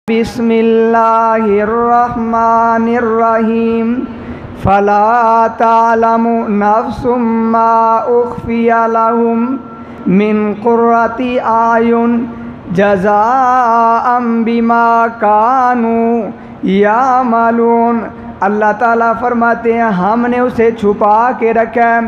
बिस्मिल्लाहिर्रहमानिर्रहीम फला तालमु नफ्सुम मा उख्फिया लहुम मिन कुर्रति आयुन जज़ाअम बिमा कानू यामलून। अल्लाह ताला फरमाते हैं हमने उसे छुपा के रखा है,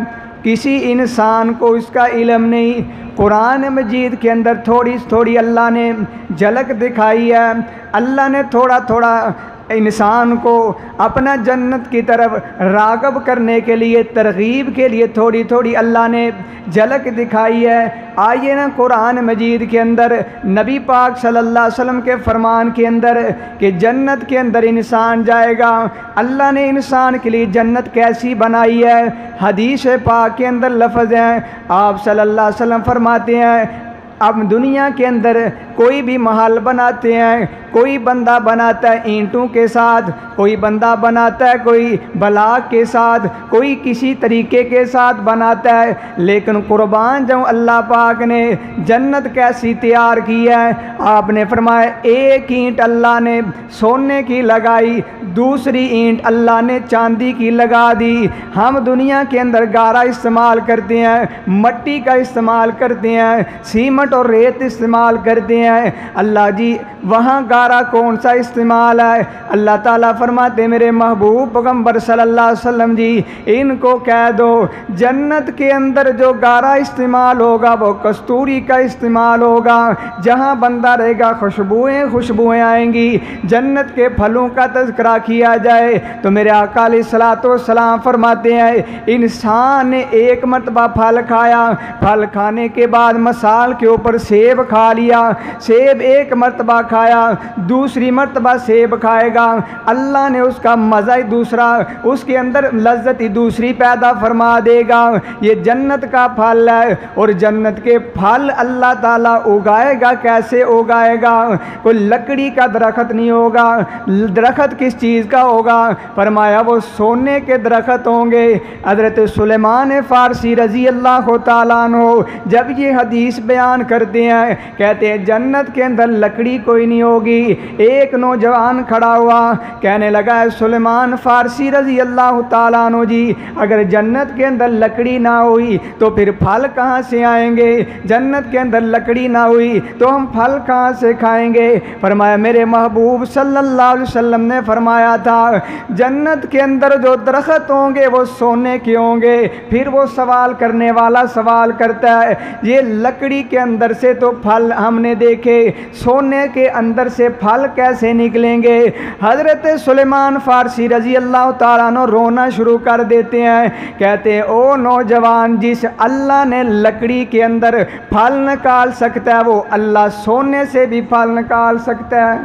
किसी इंसान को इसका इल्म नहीं। कुरान मजीद के अंदर थोड़ी थोड़ी अल्लाह ने झलक दिखाई है। अल्लाह ने थोड़ा थोड़ा इंसान को अपना जन्नत की तरफ राग़ब करने के लिए, तरगीब के लिए थोड़ी थोड़ी अल्लाह ने झलक दिखाई है। आइए ना कुरान मजीद के अंदर नबी पाक सल्लल्लाहु अलैहि वसल्लम के फरमान के अंदर कि जन्नत के अंदर इंसान जाएगा, अल्लाह ने इंसान के लिए जन्नत कैसी बनाई है। हदीस पाक के अंदर लफ्ज़ हैं, आप सल्लल्लाहु अलैहि वसल्लम फरमाते हैं अब दुनिया के अंदर कोई भी महल बनाते हैं, कोई बंदा बनाता है ईंटों के साथ, कोई बंदा बनाता है कोई बलाक के साथ, कोई किसी तरीके के साथ बनाता है। लेकिन कुर्बान जाऊँ अल्लाह पाक ने जन्नत कैसी तैयार की है। आपने फरमाया एक ईंट अल्लाह ने सोने की लगाई, दूसरी ईंट अल्लाह ने चांदी की लगा दी। हम दुनिया के अंदर गारा इस्तेमाल करते हैं, मट्टी का इस्तेमाल करते हैं, सीमेंट और रेत इस्तेमाल करते हैं। अल्लाह जी वहाँ गारा कौन सा इस्तेमाल है। अल्लाह ताला फरमाते मेरे महबूब पैगंबर सल्लल्लाहु अलैहि वसल्लम जी इनको कह दो जन्नत के अंदर जो गारा इस्तेमाल होगा वो कस्तूरी का इस्तेमाल होगा। जहाँ बंदा रहेगा खुशबुएँ खुशबुएँ आएंगी। जन्नत के फलों का तज़किरा किया जाए तो मेरे आका अलैहिस्सलातु वस्सलाम फरमाते हैं इंसान ने एक मरतबा फल खाया, फल खाने के बाद मसाल के ऊपर सेब खा लिया, सेब एक मरतबा खाया, दूसरी मरतबा सेब खाएगा, अल्लाह ने उसका मज़ा ही दूसरा, उसके अंदर लज्जत ही दूसरी पैदा फरमा देगा। ये जन्नत का फल है और जन्नत के फल अल्लाह ताला उगाएगा। कैसे उगाएगा? कोई लकड़ी का दरख्त नहीं होगा। दरख्त किस चीज़ का होगा? फरमाया वो सोने के दरख्त होंगे। हज़रत सुलेमान फ़ारसी रज़ी अल्लाह तआला अन्हु जब ये हदीस बयान करते हैं कहते हैं जन्नत के अंदर लकड़ी कोई नहीं होगी। एक नौजवान खड़ा हुआ कहने लगा सुलेमान फ़ारसी रज़ी अल्लाह तआला अन्हु जी अगर जन्नत के अंदर लकड़ी ना हुई तो फिर फल कहाँ से आएंगे? जन्नत के अंदर लकड़ी ना हुई तो हम फल कहाँ से खाएंगे? फरमाया मेरे महबूब सल्लल्लाहु अलैहि वसल्लम ने फरमाया था जन्नत के अंदर जो दरख्त होंगे वो सोने के होंगे। फिर वो सवाल करने वाला सवाल करता है ये लकड़ी के अंदर से तो फल हमने देखे, सोने के अंदर से फल कैसे निकलेंगे? हज़रत सुलेमान फ़ारसी रज़ी अल्लाह तआला अन्हु रोना शुरू कर देते हैं। कहते हैं ओ नौजवान जिस अल्लाह ने लकड़ी के अंदर फल निकाल सकता है वो अल्लाह सोने से भी फल निकाल सकता है।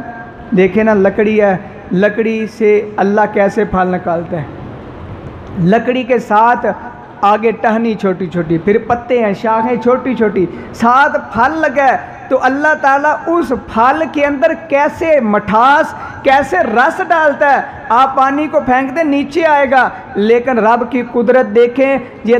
देखे ना लकड़ी है, लकड़ी से अल्लाह कैसे फल निकालता है। लकड़ी के साथ आगे टहनी छोटी छोटी, फिर पत्ते हैं, शाखें छोटी छोटी, साथ फल लगा तो अल्लाह ताला उस फल के अंदर कैसे मठास, कैसे रस डालता है। आप पानी को फेंक दें नीचे आएगा, लेकिन रब की कुदरत देखें। ये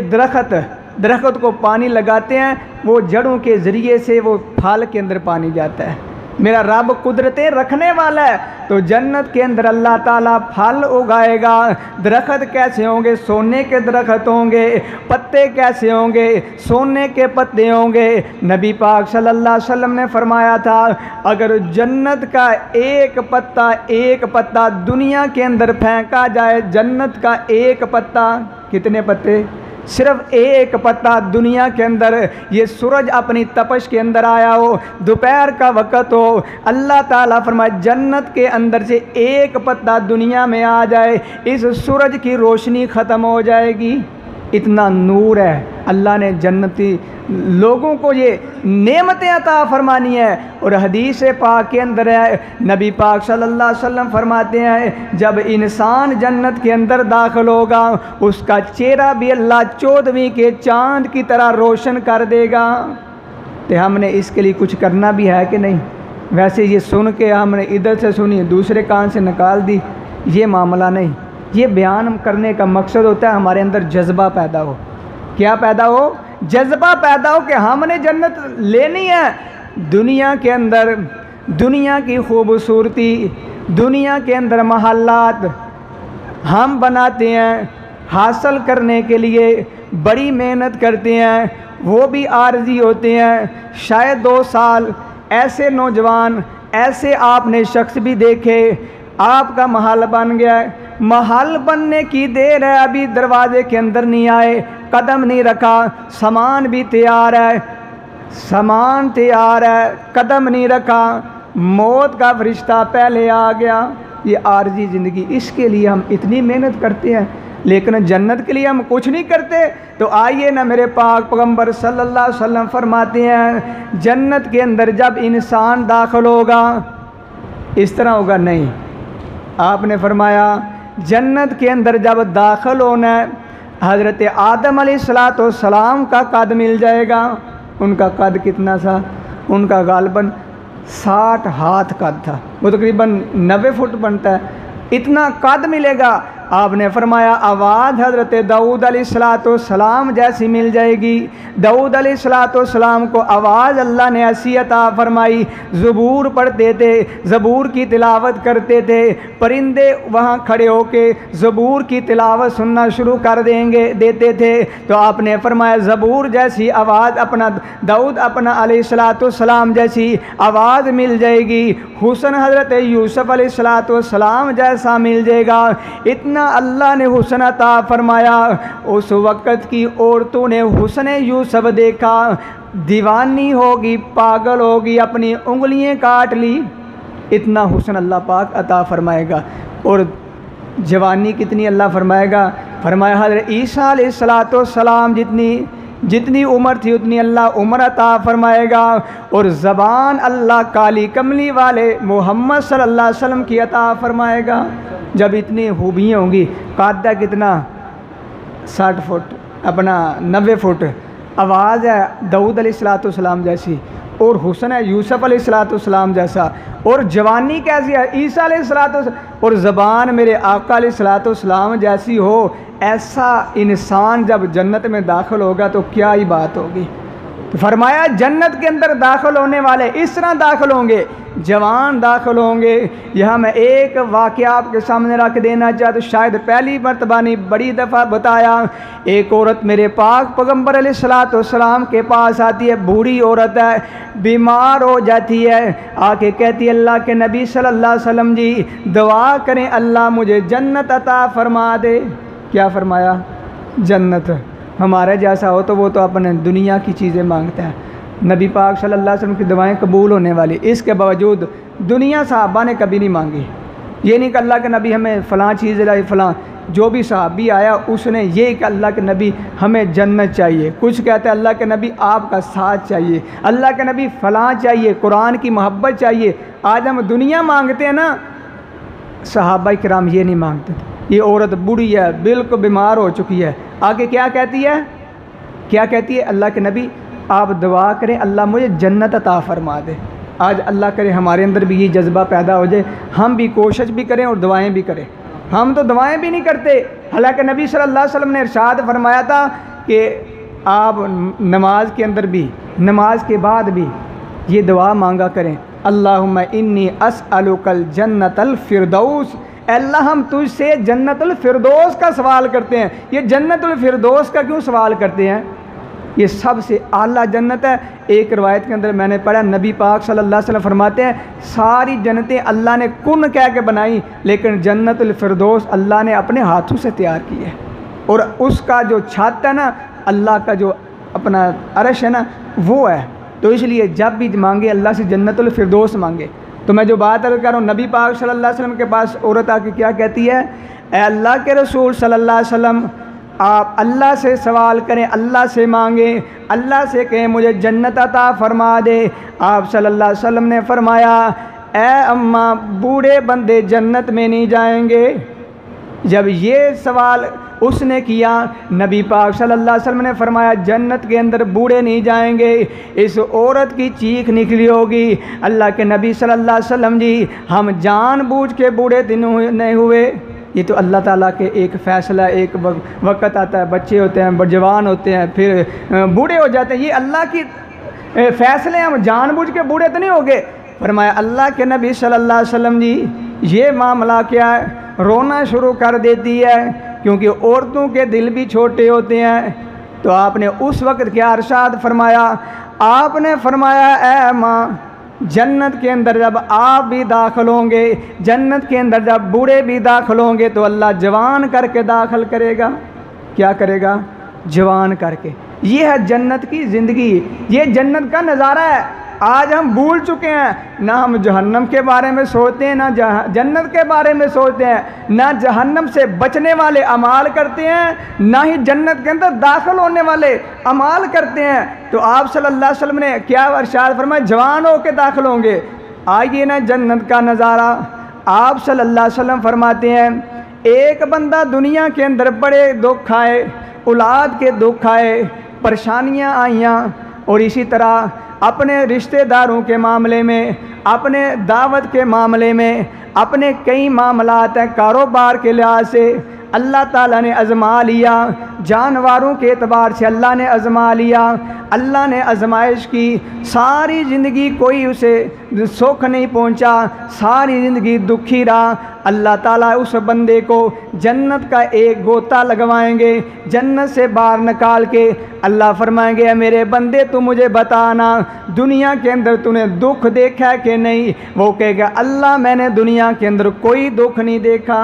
दरख्त को पानी लगाते हैं, वो जड़ों के ज़रिए से वो फल के अंदर पानी जाता है। मेरा रब कुदरतें रखने वाला है। तो जन्नत के अंदर अल्लाह ताला फल उगाएगा। दरख्त कैसे होंगे? सोने के दरख्त होंगे। पत्ते कैसे होंगे? सोने के पत्ते होंगे। नबी पाक सल्लल्लाहु अलैहि वसल्लम ने फरमाया था अगर जन्नत का एक पत्ता दुनिया के अंदर फेंका जाए, जन्नत का एक पत्ता, कितने पत्ते? सिर्फ एक पत्ता दुनिया के अंदर, ये सूरज अपनी तपश के अंदर आया हो, दोपहर का वक़्त हो, अल्लाह ताला फरमाए जन्नत के अंदर से एक पत्ता दुनिया में आ जाए, इस सूरज की रोशनी ख़त्म हो जाएगी। इतना नूर है। अल्लाह ने जन्नती लोगों को ये नेमतें अता फरमानी है। और हदीस पाक के अंदर है नबी पाक सल्लल्लाहु अलैहि वसल्लम फरमाते हैं जब इंसान जन्नत के अंदर दाखिल होगा उसका चेहरा भी अल्लाह 14वीं के चाँद की तरह रोशन कर देगा। तो हमने इसके लिए कुछ करना भी है कि नहीं? वैसे ये सुन के हमने इधर से सुनी दूसरे कान से निकाल दी, ये मामला नहीं। ये बयान करने का मकसद होता है हमारे अंदर जज्बा पैदा हो। क्या पैदा हो? जज्बा पैदा हो कि हमने जन्नत लेनी है। दुनिया के अंदर दुनिया की खूबसूरती, दुनिया के अंदर महलात हम बनाते हैं, हासिल करने के लिए बड़ी मेहनत करते हैं, वो भी आर्जी होते हैं। शायद 2 साल ऐसे नौजवान, ऐसे आपने शख्स भी देखे, आपका महल बन गया है, महल बनने की देर है, अभी दरवाजे के अंदर नहीं आए, कदम नहीं रखा, सामान भी तैयार है, सामान तैयार है, कदम नहीं रखा, मौत का फरिश्ता पहले आ गया। ये आर्जी ज़िंदगी, इसके लिए हम इतनी मेहनत करते हैं, लेकिन जन्नत के लिए हम कुछ नहीं करते। तो आइए ना, मेरे पाक पैगंबर सल्लल्लाहु अलैहि वसल्लम फरमाते हैं जन्नत के अंदर जब इंसान दाखिल होगा इस तरह होगा नहीं। आपने फरमाया जन्नत के अंदर जब दाखिल होना है, हज़रत आदम अलैहिस्सलाम का कद मिल जाएगा। उनका कद कितना था? उनका गालबन 60 हाथ कद था, वो तकरीबन 90 फुट बनता है, इतना कद मिलेगा। आपने फरमाया आवाज़ हज़रत दाऊद अलैहिस्सलाम जैसी मिल जाएगी। दाऊद अलैहिस्सलाम को आवाज़ अल्लाह ने ऐसी अता फरमाई, ज़बूर पढ़ते थे, ज़बूर की तिलावत करते थे, परिंदे वहाँ खड़े होके ज़बूर की तिलावत सुनना शुरू कर देते थे। तो आपने फरमाया ज़बूर जैसी आवाज़ अपना दाऊद अपना अलैहिस्सलाम जैसी आवाज़ मिल जाएगी। हुस्न हज़रत यूसुफ अलैहिस्सलाम जैसा मिल जाएगा। इतना अल्लाह ने हुस्न अता फरमाया, उस वक़्त की औरतों ने हुस्न यूसुफ देखा, दीवानी होगी, पागल होगी, अपनी उंगलियां काट ली। इतना हुस्न अल्लाह पाक अता फरमाएगा। और जवानी कितनी अल्लाह फरमाएगा? फरमाया हज़रत ईसा अलैहिस्सलाम जितनी उम्र थी उतनी अल्लाह उम्र अता फरमाएगा। और ज़बान अल्लाह काली कमली वाले मोहम्मद सल्लल्लाहु अलैहि वसल्लम की अता फरमाएगा। जब इतनी खूबियाँ होंगी, कादा कितना 60 फुट, अपना 90 फुट, आवाज़ है दाऊद अलैहिस्सलाम जैसी, और हुस्न है यूसुफ अलैहिस्सलाम जैसा, और जवानी कैसी है ईसा अलैहिस्सलाम, और ज़बान मेरे आका अलैहिस्सलाम जैसी हो। ऐसा इंसान जब जन्नत में दाखिल होगा तो क्या ही बात होगी। तो फरमाया जन्नत के अंदर दाखिल होने वाले इस तरह दाखिल होंगे, जवान दाखिल होंगे। यह मैं एक वाक़या आपके सामने रख देना चाहता, शायद पहली मरतबा नहीं बड़ी दफ़ा बताया। एक औरत मेरे पाक पैगंबर अलैहिस्सलाम के पास आती है, बूढ़ी औरत है, बीमार हो जाती है, आके कहती है अल्लाह के नबी सल्लल्लाहु अलैहि वसल्लम जी दुआ करें अल्लाह मुझे जन्नत अता फरमा दे। क्या फरमाया? जन्नत। हमारे जैसा हो तो वो तो अपने दुनिया की चीज़ें मांगता है। नबी पाक सल्लल्लाहु अलैहि वसल्लम की दुआएं कबूल होने वाली, इसके बावजूद दुनिया सहाबा ने कभी नहीं मांगी। ये नहीं कि अल्लाह के नबी हमें फ़लाँ चीज़ लाई, फ़लाँ, जो भी सहाबी आया उसने ये कि अल्लाह के नबी हमें जन्नत चाहिए, कुछ कहते हैं अल्लाह के नबी आपका साथ चाहिए, अल्लाह के नबी फ़लाँ चाहिए, कुरान की मोहब्बत चाहिए। आज हम दुनिया मांगते हैं ना, सहाबा किराम ये नहीं मांगते थे। ये औरत बूढ़ी है, बिल्कुल बीमार हो चुकी है, आगे क्या कहती है? क्या कहती है? अल्लाह के नबी आप दुआ करें अल्लाह मुझे जन्नत अता फरमा दे। आज अल्लाह करे हमारे अंदर भी ये जज्बा पैदा हो जाए, हम भी कोशिश भी करें और दुआएं भी करें। हम तो दुआएं भी नहीं करते, हालांकि नबी सल्लल्लाहु अलैहि वसल्लम ने इरशाद फरमाया था कि आप नमाज के अंदर भी, नमाज के बाद भी ये दुआ मांगा करें, अल्लाहुम्मा इन्नी अस्अलुकल जन्नतल फिरदौस। अल्लाह हम तुझसे जन्नतुल फिरदौस का सवाल करते हैं। ये जन्नतुल फिरदौस का क्यों सवाल करते हैं? ये सबसे आला जन्नत है। एक रवायत के अंदर मैंने पढ़ा, नबी पाक सल्लल्लाहु अलैहि वसल्लम फरमाते हैं सारी जन्नतें अल्लाह ने कुन कह के बनाई, लेकिन जन्नतुल फिरदौस अल्लाह ने अपने हाथों से तैयार की है। और उसका जो छत है ना, अल्लाह का जो अपना अर्श है ना, वो है। तो इसलिए जब भी मांगे अल्लाह से जन्नतुल फिरदौस मांगे। तो मैं जो बात कर रहा हूँ, नबी पाक सल्लल्लाहु अलैहि वसल्लम के पास औरत आके क्या कहती है? ए अल्लाह के रसूल सल्लल्लाहु अलैहि वसल्लम आप अल्लाह से सवाल करें, अल्लाह से मांगें, अल्लाह से कहें मुझे जन्नत अता फरमा दे। आप सल्लल्लाहु अलैहि वसल्लम ने फरमाया ए अम्मा बूढ़े बंदे जन्नत में नहीं जाएंगे। जब ये सवाल उसने किया, नबी पाक सल्लल्लाहु अलैहि वसल्लम ने फरमाया जन्नत के अंदर बूढ़े नहीं जाएंगे। इस औरत की चीख निकली होगी, अल्लाह के नबी सल्लल्लाहु अलैहि वसल्लम जी हम जानबूझ के बूढ़े नहीं हुए। ये तो अल्लाह ताला के एक फ़ैसला, एक वक़्त आता है, बच्चे होते हैं, जवान होते हैं, फिर बूढ़े हो जाते हैं। ये अल्लाह की फ़ैसले, हम जानबूझ के बूढ़े तो नहीं हो गए। फरमाया अल्लाह के नबी सल्लल्लाहु अलैहि वसल्लम जी ये मामला क्या है, रोना शुरू कर देती है, क्योंकि औरतों के दिल भी छोटे होते हैं। तो आपने उस वक्त क्या इरशाद फरमाया, आपने फरमाया ऐ माँ, जन्नत के अंदर जब आप भी दाखिल होंगे, जन्नत के अंदर जब बूढ़े भी दाखिल होंगे तो अल्लाह जवान करके दाखिल करेगा। क्या करेगा? जवान करके। ये है जन्नत की ज़िंदगी, ये जन्नत का नज़ारा है। आज हम भूल चुके हैं, ना हम जहन्नम के बारे में सोचते हैं, ना जन्नत के बारे में सोचते हैं, ना जहन्नम से बचने वाले अमाल करते हैं, ना ही जन्नत के अंदर दाखिल होने वाले अमाल करते हैं। तो आप सल्लल्लाहु अलैहि वसल्लम ने क्या इरशाद फरमाया, जवान होकर दाखिल होंगे। आइए ना जन्नत का नज़ारा। आप सल्लल्लाहु अलैहि वसल्लम फरमाते हैं एक बंदा दुनिया के अंदर बड़े दुख आए, औलाद के दुख आए, परेशानियाँ आईयाँ, और इसी तरह अपने रिश्तेदारों के मामले में, अपने दावत के मामले में, अपने कई मामलात हैं, कारोबार के लिहाज से अल्लाह ताला ने आज़मा लिया, जानवरों के एतबार से अल्लाह ने आज़मा लिया, अल्लाह ने आजमाइश की। सारी ज़िंदगी कोई उसे सुख नहीं पहुंचा, सारी ज़िंदगी दुखी रहा। अल्लाह ताला उस बंदे को जन्नत का एक गोता लगवाएंगे, जन्नत से बाहर निकाल के अल्लाह फरमाएंगे मेरे बंदे तू मुझे बताना दुनिया के अंदर तूने दुख देखा है कि नहीं। वो कहेगा अल्लाह मैंने दुनिया के अंदर कोई दुख नहीं देखा।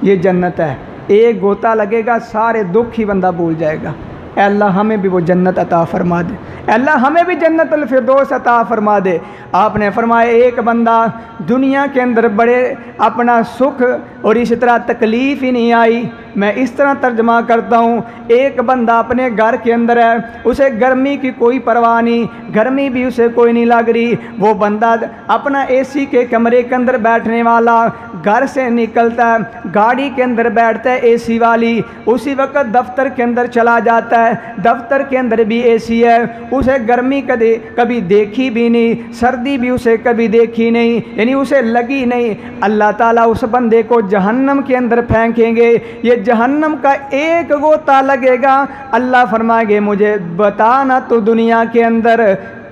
ये जन्नत है, एक गोता लगेगा सारे दुख ही बंदा भूल जाएगा। अल्लाह हमें भी वो जन्नत अता फरमा दे, अल्लाह हमें भी जन्नत अल फिरदौस अता फरमा दे। आपने फरमाया एक बंदा दुनिया के अंदर बड़े अपना सुख और इस तरह तकलीफ़ ही नहीं आई। मैं इस तरह तर्जमा करता हूँ, एक बंदा अपने घर के अंदर है, उसे गर्मी की कोई परवाह नहीं, गर्मी भी उसे कोई नहीं लग रही। वो बंदा अपना एसी के कमरे के अंदर बैठने वाला, घर से निकलता है, गाड़ी के अंदर बैठता है एसी वाली, उसी वक्त दफ्तर के अंदर चला जाता है, दफ्तर के अंदर भी एसी है। उसे गर्मी कभी देखी भी नहीं, सर्दी भी उसे कभी देखी नहीं, यानी उसे लगी नहीं। अल्लाह ताला उस बंदे को जहन्नम के अंदर फेंकेंगे, ये जहन्नम का एक गोता लगेगा। अल्लाह फरमाएंगे मुझे बताना तो दुनिया के अंदर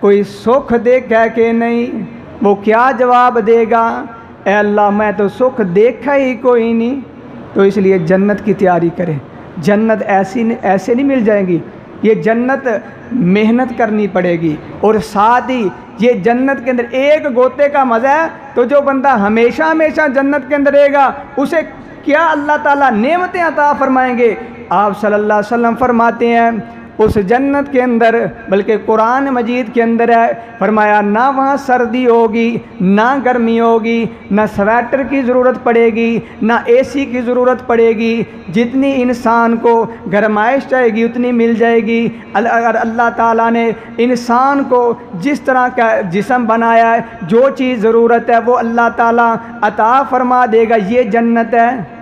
कोई सुख देखा है कि नहीं। वो क्या जवाब देगा, ए अल्लाह मैं तो सुख देखा ही कोई नहीं। तो इसलिए जन्नत की तैयारी करें। जन्नत ऐसे नहीं मिल जाएगी, ये जन्नत मेहनत करनी पड़ेगी। और साथ ही ये जन्नत के अंदर एक गोते का मज़ा है, तो जो बंदा हमेशा हमेशा जन्नत के अंदर रहेगा उसे क्या अल्लाह ताला नेमतें अता फरमाएंगे। आप सल्लल्लाहु अलैहि वसल्लम फरमाते हैं उस जन्नत के अंदर, बल्कि कुरान मजीद के अंदर है, फरमाया ना वहाँ सर्दी होगी, ना गर्मी होगी, ना स्वेटर की ज़रूरत पड़ेगी, ना एसी की ज़रूरत पड़ेगी। जितनी इंसान को गरमाइश चाहेगी उतनी मिल जाएगी। अगर अल्लाह ताला ने इंसान को जिस तरह का जिस्म बनाया है, जो चीज़ ज़रूरत है वो अल्लाह ताला अता फरमा देगा। ये जन्नत है।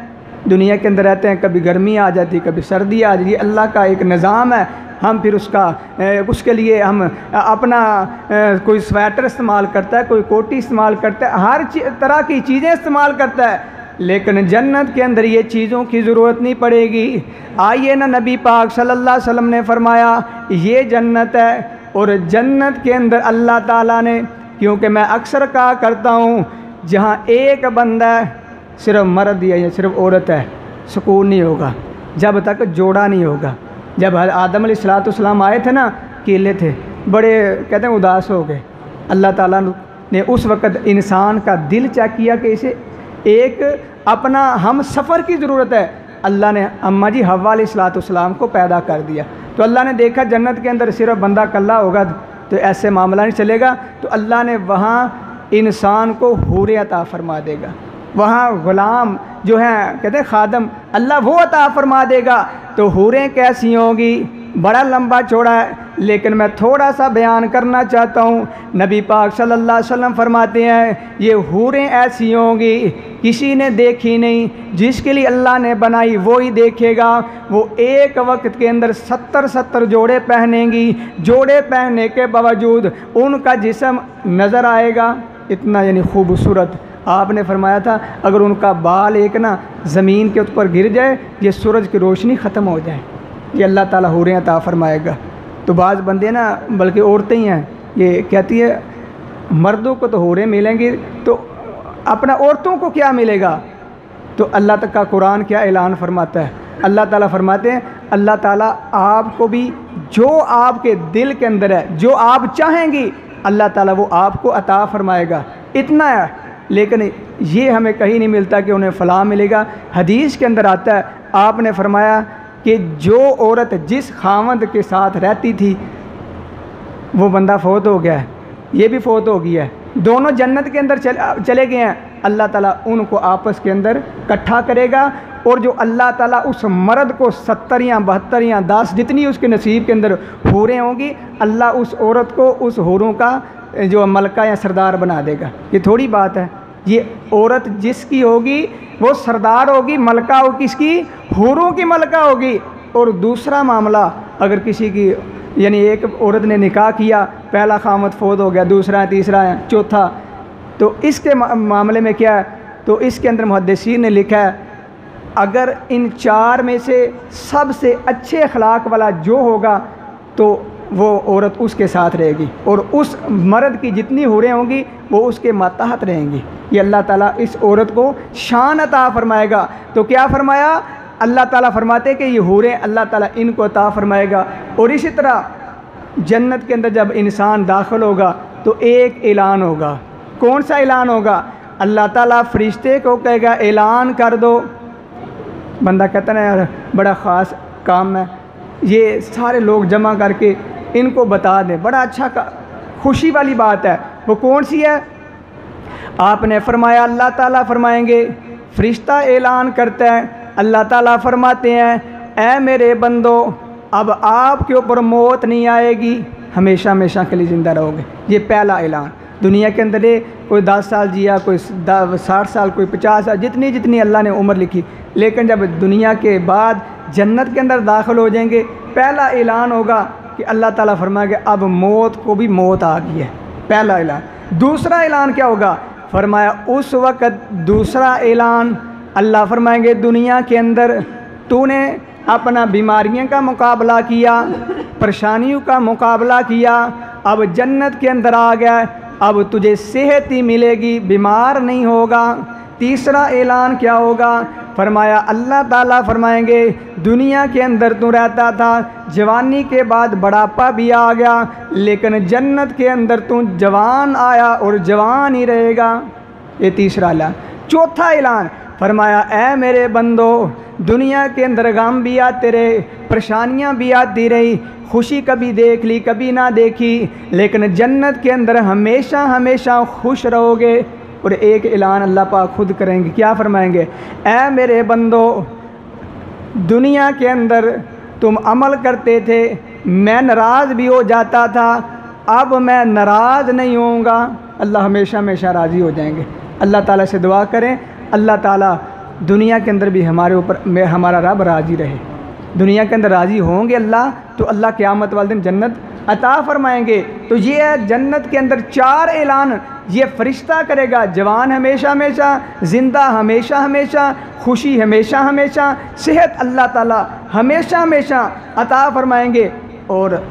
दुनिया के अंदर रहते हैं, कभी गर्मी आ जाती, कभी सर्दी आ जाती, अल्लाह का एक निज़ाम है। हम फिर उसके लिए हम अपना कोई स्वेटर इस्तेमाल करता है, कोई कोटी इस्तेमाल करता है, हर तरह की चीज़ें इस्तेमाल करता है। लेकिन जन्नत के अंदर ये चीज़ों की ज़रूरत नहीं पड़ेगी। आइए ना नबी पाक सल्लल्लाहु अलैहि वसल्लम ने फरमाया ये जन्नत है। और जन्नत के अंदर अल्लाह ताला ने, क्योंकि मैं अक्सर कहा करता हूँ जहाँ एक बंदा सिर्फ मर्द या सिर्फ औरत है, सुकून नहीं होगा जब तक जोड़ा नहीं होगा। जब आदम अलैहिस्सलाम आए थे ना, अकेले थे, बड़े कहते हैं उदास हो गए। अल्लाह ताला ने उस वक़्त इंसान का दिल चेक किया कि इसे एक अपना हम सफ़र की ज़रूरत है। अल्लाह ने अम्मा जी हव्वा अलैहिस्सलाम को पैदा कर दिया। तो अल्लाह ने देखा जन्नत के अंदर सिर्फ बंदा कल्ला होगा तो ऐसे मामला नहीं चलेगा। तो अल्लाह ने वहाँ इंसान को हूरें अता फरमा देगा, वहाँ ग़ुलाम जो हैं कहते हैं खादम, अल्लाह वो अता फरमा देगा। तो हूरें कैसी होगी, बड़ा लंबा चौड़ा है, लेकिन मैं थोड़ा सा बयान करना चाहता हूँ। नबी पाक सल्लल्लाहु अलैहि वसल्लम फरमाते हैं ये हूरें ऐसी होंगी किसी ने देखी नहीं, जिसके लिए अल्लाह ने बनाई वो ही देखेगा। वो एक वक्त के अंदर 70 जोड़े पहनेंगी, जोड़े पहनने के बावजूद उनका जिस्म नज़र आएगा इतना यानी खूबसूरत। आपने फरमाया था अगर उनका बाल एक ना ज़मीन के ऊपर गिर जाए, ये सूरज की रोशनी ख़त्म हो जाए, ये अल्लाह ताला हूरें अता फरमाएगा। तो बाज़ बंदे ना, बल्कि औरतें ही हैं, ये कहती है मर्दों को तो हूरें मिलेंगी, तो अपना औरतों को क्या मिलेगा? तो अल्लाह तक का कुरान क्या ऐलान फरमाता है? अल्लाह ताला फरमाते हैं, अल्लाह ताला आपको भी जो आपके दिल के अंदर है, जो आप चाहेंगी, अल्लाह ताला वो आपको अता फरमाएगा। इतना है, लेकिन ये हमें कहीं नहीं मिलता कि उन्हें फ़लाँ मिलेगा। हदीस के अंदर आता है, आपने फरमाया कि जो औरत जिस खावंद के साथ रहती थी वो बंदा फ़ौत हो गया है, ये भी फ़ौत हो गया है, दोनों जन्नत के अंदर चले गए हैं। अल्लाह ताला उनको आपस के अंदर इकट्ठा करेगा, और जो अल्लाह ताला उस मर्द को 70 या 72 या 10 जितनी उसके नसीब के अंदर हूरें होंगी, अल्लाह उस औरत को उस हूरों का जो मलका या सरदार बना देगा। ये थोड़ी बात है, ये औरत जिसकी होगी वो सरदार होगी, मलका हो किसकी? हूरों की मलका होगी। और दूसरा मामला, अगर किसी की यानी एक औरत ने निकाह किया, पहला खामद फ़ौत हो गया, दूसरा, तीसरा, चौथा, तो इसके मामले में क्या है? तो इसके अंदर मुहद्दिसीन ने लिखा है, अगर इन 4 में से सबसे अच्छे अखलाक वाला जो होगा तो वो औरत उसके साथ रहेगी, और उस मर्द की जितनी हूरें होंगी वो उसके मातहत रहेंगी। ये अल्लाह ताला इस औरत को शान अता फरमाएगा। तो क्या फरमाया? अल्लाह ताला फरमाते कि ये हूरें अल्लाह ताला इनको अता फरमाएगा। और इसी तरह जन्नत के अंदर जब इंसान दाखिल होगा तो एक ऐलान होगा। कौन सा ऐलान होगा? अल्लाह ताला फरिश्ते को कहेगा ऐलान कर दो। बंदा कहता है यार बड़ा ख़ास काम है, ये सारे लोग जमा करके इनको बता दें, बड़ा अच्छा खुशी वाली बात है। वो कौन सी है? आपने फरमाया, अल्लाह ताला फरमाएंगे, फरिश्ता ऐलान करता है, अल्लाह ताला फरमाते हैं, ऐ मेरे बंदो, अब आपके ऊपर मौत नहीं आएगी, हमेशा हमेशा के लिए ज़िंदा रहोगे। ये पहला ऐलान। दुनिया के अंदर कोई 10 साल जिया, कोई 60 साल, कोई 50 साल, जितनी जितनी अल्लाह ने उम्र लिखी, लेकिन जब दुनिया के बाद जन्नत के अंदर दाखिल हो जाएंगे, पहला ऐलान होगा कि अल्लाह ताला फरमाएगा अब मौत को भी मौत आ गई है। पहला ऐलान। दूसरा ऐलान क्या होगा? फरमाया उस वक़्त दूसरा ऐलान अल्लाह फरमाएंगे, दुनिया के अंदर तूने अपना बीमारियों का मुकाबला किया, परेशानियों का मुकाबला किया, अब जन्नत के अंदर आ गया, अब तुझे सेहत ही मिलेगी, बीमार नहीं होगा। तीसरा ऐलान क्या होगा? फरमाया अल्लाह ताला फरमाएंगे, दुनिया के अंदर तू रहता था, जवानी के बाद बुढ़ापा भी आ गया, लेकिन जन्नत के अंदर तू जवान आया और जवान ही रहेगा। ये तीसरा ऐलान। चौथा ऐलान फरमाया, ऐ मेरे बंदो, दुनिया के अंदर गम भी आते रहे, परेशानियाँ भी आती रही, खुशी कभी देख ली कभी ना देखी, लेकिन जन्नत के अंदर हमेशा हमेशा खुश रहोगे। और एक ऐलान अल्लाह पाक खुद करेंगे, क्या फरमाएंगे? ऐ मेरे बंदो, दुनिया के अंदर तुम अमल करते थे, मैं नाराज़ भी हो जाता था, अब मैं नाराज़ नहीं होऊंगा। अल्लाह हमेशा हमेशा राज़ी हो जाएंगे। अल्लाह ताला से दुआ करें, अल्लाह ताला दुनिया के अंदर भी हमारे ऊपर हमारा रब राज़ी रहे। दुनिया के अंदर राज़ी होंगे अल्लाह, तो अल्लाह क़यामत वाले दिन जन्नत अता फरमाएंगे। तो ये है जन्नत के अंदर 4 ऐलान ये फरिश्ता करेगा। जवान हमेशा हमेशा, ज़िंदा हमेशा हमेशा, खुशी हमेशा हमेशा, सेहत अल्लाह ताला हमेशा हमेशा अता फरमाएंगे। और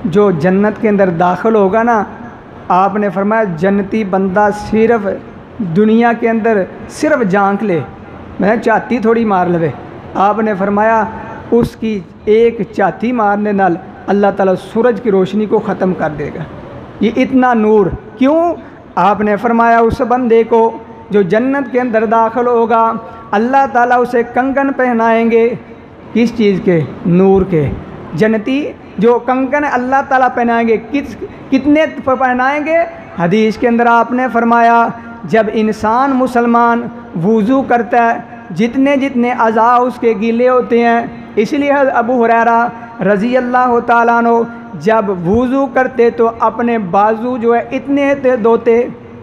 जो जन्नत के अंदर दाखिल होगा ना, आपने फरमाया जन्नती बंदा सिर्फ दुनिया के अंदर सिर्फ झांक ले, मैं चाती थोड़ी मार लवे। आपने फरमाया उसकी एक चाती मारने नाल अल्लाह ताला सूरज की रोशनी को ख़त्म कर देगा। ये इतना नूर क्यों? आपने फरमाया उस बंदे को जो जन्नत के अंदर दाखिल होगा, अल्लाह ताला उसे कंगन पहनाएंगे। किस चीज़ के? नूर के। जन्नती जो कंगन अल्लाह ताला पहनाएंगे, कितने पहनाएंगे? हदीस के अंदर आपने फरमाया जब इंसान मुसलमान वुज़ू करता है, जितने जितने अज़ा उसके गीले होते हैं, इसलिए अबू हुरैरा रज़ी अल्लाह ताला अन्हु जब वुज़ू करते तो अपने बाजू जो है इतने धोते।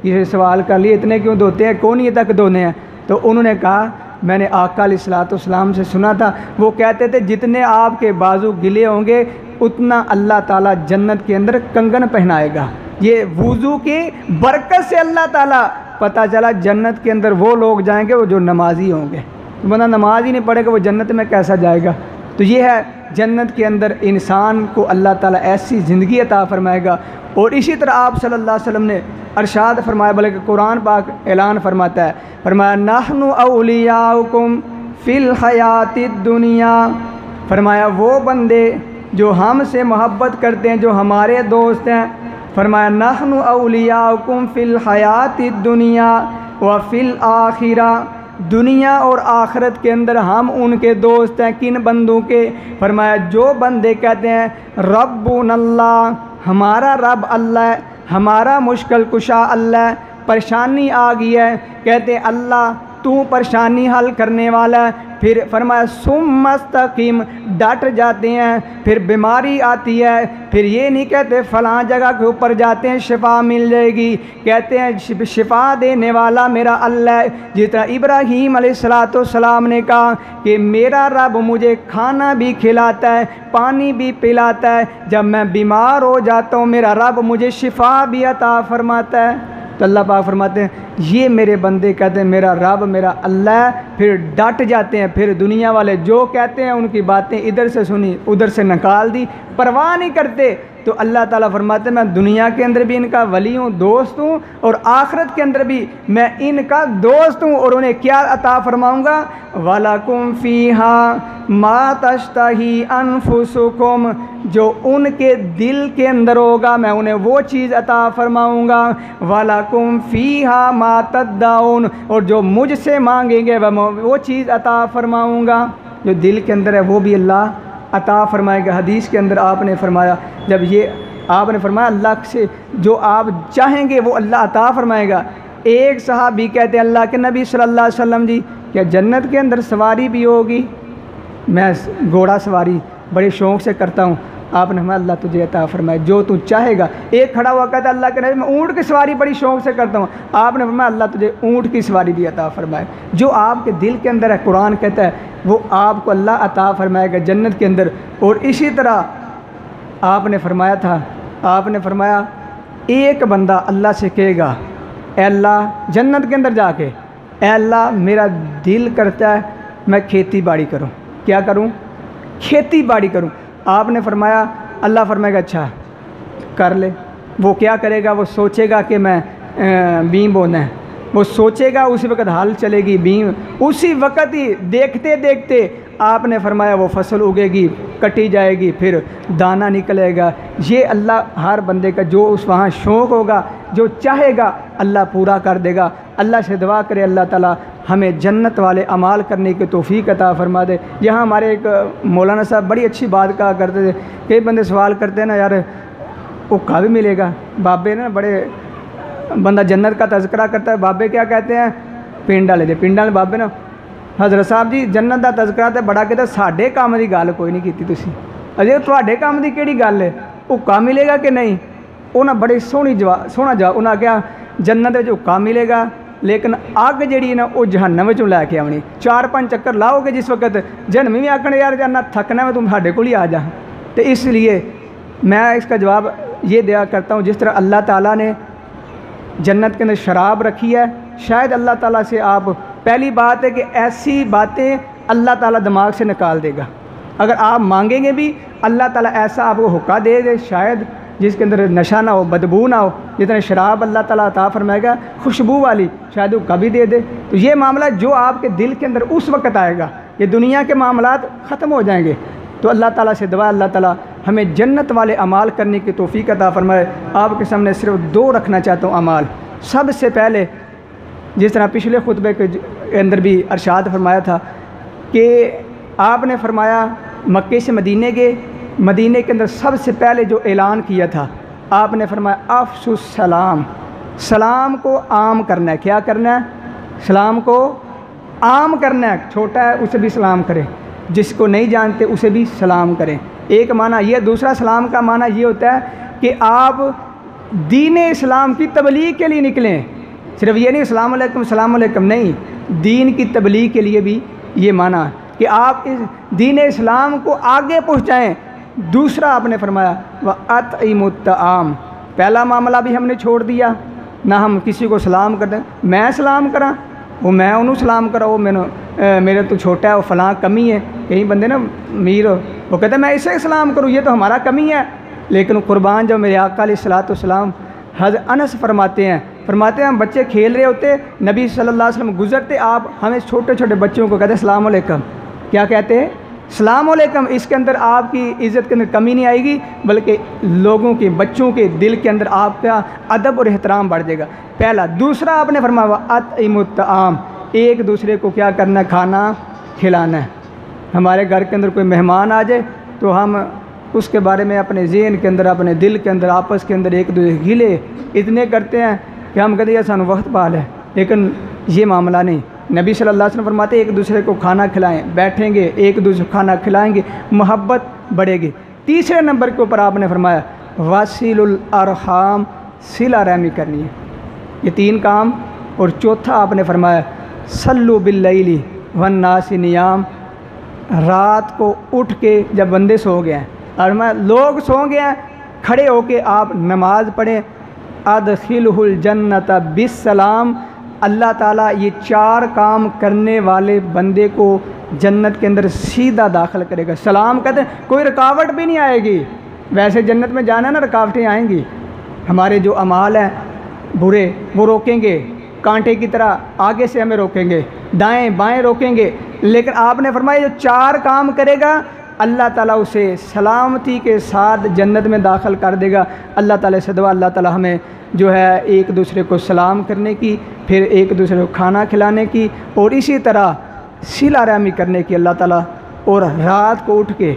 ये सवाल कर लिए इतने क्यों धोते हैं, कौन ये तक धोने हैं? तो उन्होंने कहा मैंने आका अलैहिस्सलाम से सुना था, वो कहते थे जितने आपके बाजू गिले होंगे उतना अल्लाह ताला जन्नत के अंदर कंगन पहनाएगा। ये वुज़ू की बरकत से अल्लाह ताला, पता चला जन्नत के अंदर वो लोग जाएंगे वो जो नमाजी होंगे। तो बंदा नमाज ही नहीं पढ़ेगा वो जन्नत में कैसा जाएगा? तो ये है जन्नत के अंदर इंसान को अल्लाह ताला ऐसी ज़िंदगी अता फरमाएगा, और इसी तरह आप सल्लल्लाहु अलैहि वसल्लम ने अरशाद फरमाया, बल्कि कुरान पाक ऐलान फरमाता है, फरमाया नहनु औलियाउकुम फ़िल हयातिद दुनिया। फरमाया वो बंदे जो हमसे मोहब्बत करते हैं, जो हमारे दोस्त हैं, फरमाया नहनु औलियाउकुम फ़िल हयातिद दुनिया व फ़िल आखिरा, दुनिया और आखिरत के अंदर हम उनके दोस्त हैं। किन बंदों के? फरमाया जो बंदे कहते हैं रब्बुनल्लाह, हमारा रब अल्लाह, हमारा मुश्किल कुशा अल्लाह, परेशानी आ गई है, कहते हैं अल्लाह तू परेशानी हल करने वाला है। फिर फरमाया सुम्मस्तकीम, डट जाते हैं। फिर बीमारी आती है, फिर ये नहीं कहते फ़लाँ जगह के ऊपर जाते हैं शिफा मिल जाएगी, कहते हैं शिफा देने वाला मेरा अल्लाह है। जिस तरह इब्राहीम अलैहिस्सलाम ने कहा कि मेरा रब मुझे खाना भी खिलाता है, पानी भी पिलाता है, जब मैं बीमार हो जाता हूँ मेरा रब मुझे शिफा भी अता फरमाता है। तो अल्लाह पाक फरमाते हैं ये मेरे बंदे कहते हैं मेरा रब मेरा अल्लाह, फिर डट जाते हैं। फिर दुनिया वाले जो कहते हैं उनकी बातें इधर से सुनी उधर से निकाल दी, परवाह नहीं करते। तो अल्लाह ताला फरमाते हैं मैं दुनिया के अंदर भी इनका वली हूँ, दोस्त हूँ, और आखिरत के अंदर भी मैं इनका दोस्त हूँ। और उन्हें क्या अता फरमाऊँगा? वलकुम फ़ीहा मा तश्तही अनफुसुकुम, जो उनके दिल के अंदर होगा मैं उन्हें वो चीज़ अता फरमाऊँगा। वलकुम फ़ीहा मा तद्दाउन, और जो मुझसे मांगेंगे वह वो चीज़ अता फरमाऊँगा। जो दिल के अंदर है वो भी अल्लाह अता फरमाएगा। हदीस के अंदर आपने फरमाया, जब ये आपने फरमाया अल्लाह से जो आप चाहेंगे वो अल्लाह अता फरमाएगा। एक सहाबी कहते हैं अल्लाह के नबी सल्लल्लाहु अलैहि वसल्लम जी, क्या जन्नत के अंदर सवारी भी होगी? मैं घोड़ा सवारी बड़े शौक़ से करता हूँ। आपने फरमाया अल्लाह तुझे अता फरमाए जो तू चाहेगा। एक खड़ा हुआ कहता है अल्लाह के नबी मैं ऊँट की सवारी बड़ी शौक़ से करता हूँ। आपने फरमाया अल्लाह तुझे ऊँट की सवारी भी अता फरमाए। जो आपके दिल के अंदर है कुरान कहता है वो आपको अल्लाह अता फरमाएगा जन्नत के अंदर। और इसी तरह आपने फरमाया था, आपने फरमाया एक बंदा अल्लाह से कहेगा ए अल्लाह जन्नत के अंदर जाके, ए अल्लाह मेरा दिल करता है मैं खेती बाड़ी करूँ। क्या करूँ? खेती बाड़ी करूँ। आपने फरमाया अल्लाह फरमाएगा अच्छा कर ले। वो क्या करेगा? वो सोचेगा कि मैं बीम बोना है, वो सोचेगा, उसी वक्त हाल चलेगी बीम, उसी वक्त ही देखते देखते आपने फरमाया वो फसल उगेगी, कटी जाएगी, फिर दाना निकलेगा। ये अल्लाह हर बंदे का जो उस वहाँ शौक़ होगा, जो चाहेगा अल्लाह पूरा कर देगा। अल्लाह से दुआ करे अल्लाह ताला हमें जन्नत वाले अमाल करने की तौफीक अता फरमा दे। यहाँ हमारे एक मौलाना साहब बड़ी अच्छी बात कहा करते थे। कई बंदे सवाल करते हैं ना यार वो कहाँ भी मिलेगा? बाबे ना बड़े बंदा जन्नत का तज़किरा करता है, बाबे क्या कहते हैं? पिंड वाले दे पिंड वाले बाबे ना हज़रत साहब जी जन्नत का तज़किरा तो बड़ा कहते साढ़े काम की गल कोई नहीं की तुसी, अजे तुहाडे काम की केड़ी गल है? हुक्का मिलेगा कि नहीं? उन्हें बड़े सोहना जवाब उन्हें क्या जन्नत में हुक्का मिलेगा लेकिन अग जी ना वो जहन्नम में लैके आनी। 4-5 चक्कर लाओगे जिस वक्त जन्म भी आखने यार जाना थकना में तुम साढ़े को ही आ जा। तो इसलिए मैं इसका जवाब ये दिया करता हूँ जिस तरह अल्लाह ताला ने जन्नत के अंदर शराब रखी है, शायद अल्लाह ताला से आप पहली बात है कि ऐसी बातें अल्लाह ताला दिमाग से निकाल देगा। अगर आप मांगेंगे भी अल्लाह ताला ऐसा आपको हुक्का दे दे शायद जिसके अंदर नशा ना हो, बदबू ना हो। जितना शराब अल्लाह ताला अता फरमाएगा खुशबू वाली, शायद हुक्का भी दे दे। तो ये मामला जो आपके दिल के अंदर उस वक्त आएगा, ये दुनिया के मामलात ख़त्म हो जाएंगे। तो अल्लाह ताला से दुआ अल्लाह ताला हमें जन्नत वाले अमाल करने की तौफीक अता फरमाए। आपके सामने सिर्फ 2 रखना चाहता हूँ अमाल। सबसे पहले जिस तरह पिछले खुतबे के अंदर भी अरशाद फरमाया था कि आपने फरमाया मक्के से मदीने के के अंदर सबसे पहले जो ऐलान किया था आपने फरमाया अफ़शुस सलाम, सलाम को आम करना है। क्या करना है? सलाम को आम करना है। छोटा है उसे भी सलाम करें, जिसको नहीं जानते उसे भी सलाम करें। एक माना ये। दूसरा सलाम का माना ये होता है कि आप दीन इस्लाम की तबलीग के लिए निकलें। सिर्फ ये नहीं सलाम अलैकुम नहीं, दीन की तबलीग के लिए भी ये माना कि आप इस दीन इस्लाम को आगे पहुँचाएँ। दूसरा आपने फरमाया व अतइमुत ताम, पहला मामला भी हमने छोड़ दिया ना हम किसी को सलाम करते मैं सलाम करा वो मैं उन्होंने सलाम करा वो मेरे तो छोटा है वो फलां कमी है। कई बंदे ना अमीर वो कहते हैं मैं इसे सलाम करूँ ये तो हमारा कमी है। लेकिन कुर्बान जो मेरे आका अलैहिस्सलाम हज़रत अनस फरमाते हैं हम बच्चे खेल रहे होते, नबी सल्लल्लाहु अलैहि वसल्लम गुजरते, आप हमें छोटे छोटे बच्चों को कहते अस्सलाम वालेकुम। क्या कहते हैं? अस्सलाम वालेकुम। इसके अंदर आपकी इज़्ज़त के अंदर कमी नहीं आएगी, बल्कि लोगों के, बच्चों के दिल के अंदर आपका अदब और एहतराम बढ़ जाएगा। पहला। दूसरा आपने फरमाया अतइमुत ताम, एक दूसरे को क्या करना है? खाना खिलाना है। हमारे घर के अंदर कोई मेहमान आ जाए तो हम उसके बारे में अपने ज़हन के अंदर, अपने दिल के अंदर, आपस के अंदर एक दूसरे गिले इतने करते हैं कि हम कहते हैं सानू वक्त पाल है, लेकिन ये मामला नहीं। नबी सल्लल्लाहु अलैहि वसल्लम फरमाते एक दूसरे को खाना खिलाएं, बैठेंगे एक दूसरे को खाना खिलाएंगे, मोहब्बत बढ़ेगी। तीसरे नंबर के ऊपर आपने फरमाया वासिलुल अरहाम, सिला रहमी करनी है। ये 3 काम। और चौथा आपने फरमाया सल्लु बिल्लैली वन्नास नियाम, रात को उठ के जब बंदे सो गए हैं और मैं लोग सो गए हैं, खड़े होके आप नमाज पढ़ें। अदखिलहुल जन्नत बिस्सलाम, अल्लाह ताला ये 4 काम करने वाले बंदे को जन्नत के अंदर सीधा दाखिल करेगा। सलाम कहते हैं कोई रुकावट भी नहीं आएगी। वैसे जन्नत में जाना ना, रुकावटें आएंगी, हमारे जो अमाल हैं बुरे वो रोकेंगे, कांटे की तरह आगे से हमें रोकेंगे, दाएं बाएं रोकेंगे। लेकिन आपने फरमाया जो 4 काम करेगा अल्लाह ताला उसे सलामती के साथ जन्नत में दाखिल कर देगा। अल्लाह ताला से दुआ, अल्लाह ताला हमें जो है एक दूसरे को सलाम करने की, फिर एक दूसरे को खाना खिलाने की, और इसी तरह सिला रहमी करने की अल्लाह ताला, और रात को उठ के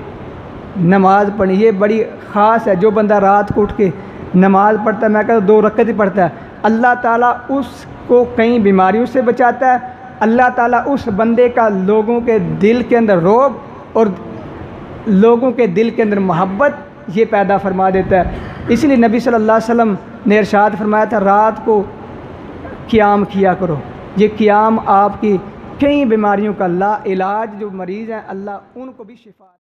नमाज़ पढ़ी। ये बड़ी ख़ास है, जो बंदा रात को उठ के नमाज़ पढ़ता है, मैं कहता 2 रकअत ही पढ़ता है, अल्लाह ताला उसको कई बीमारियों से बचाता है। अल्लाह ताला उस बंदे का लोगों के दिल के अंदर रौब और लोगों के दिल के अंदर मोहब्बत ये पैदा फरमा देता है। इसलिए नबी सल्लल्लाहु अलैहि वसल्लम ने इरशाद फरमाया था रात को क़ियाम किया करो। ये क़ियाम आपकी कई बीमारियों का ला इलाज, जो मरीज़ हैं अल्लाह उनको भी शिफा